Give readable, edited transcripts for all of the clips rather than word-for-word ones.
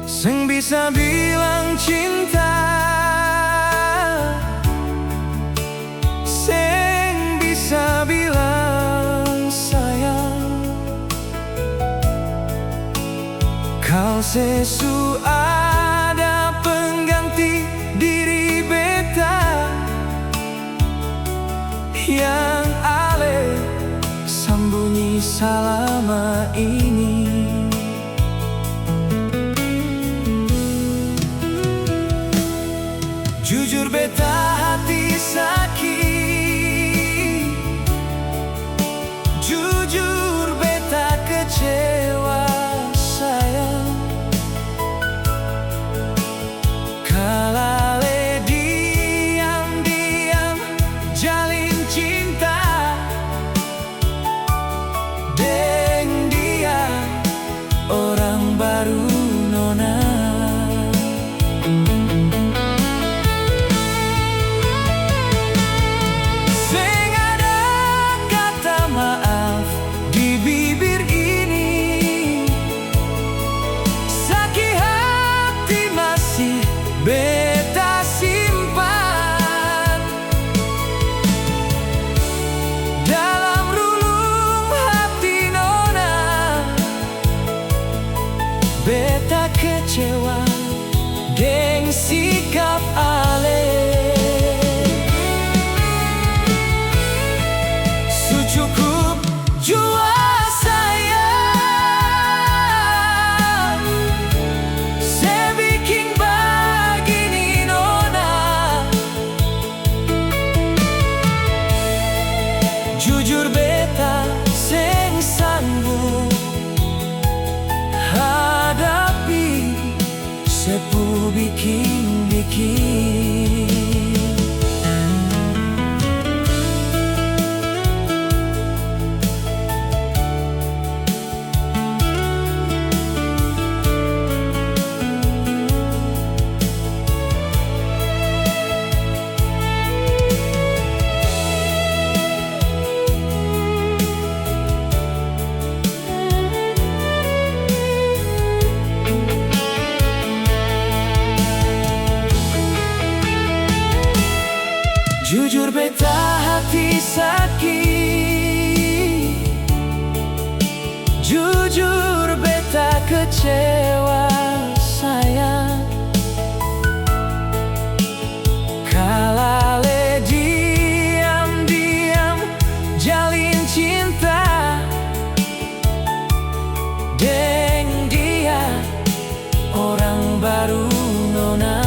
sing bisa bilang cinta, sing bisa bilang sayang. Kau sesu ada pengganti diri beta yang ale sembunyi selama ini. Jujur beta hati sakit, jujur beta kecewa sayang. Kalale diam-diam jalin cinta deng dia orang baru nona. Beta simpan dalam relung hati nona. Beta kecewa deng sikap ale. Sucukup jua sayang, sebiking jujur beta sing sanggup hadapi sepu bikin-bikin. Jujur beta hati sakit, jujur beta kecewa sayang. Kalale diam-diam jalin cinta deng dia orang baru nona.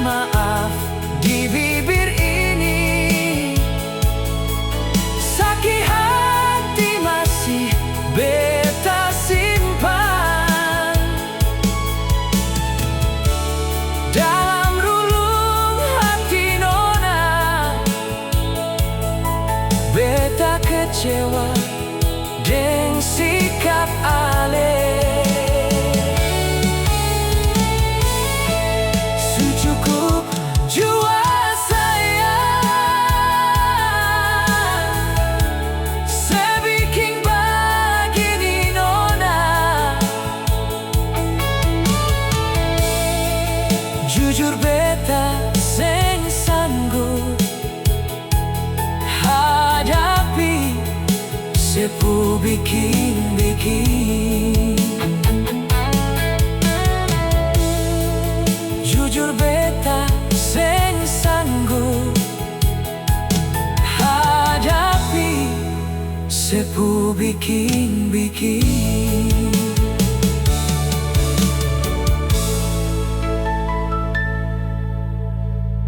Maaf di bibir ini, sakit hati masih beta simpan dalam relung hati nona. Beta kecewa deng sikap ale. Jua sayang, sebiking begini nona. Jujur beta sing sanggup hadapi sepu bikin-bikin. Jujur beta sing sanggup hadapi sepu bikin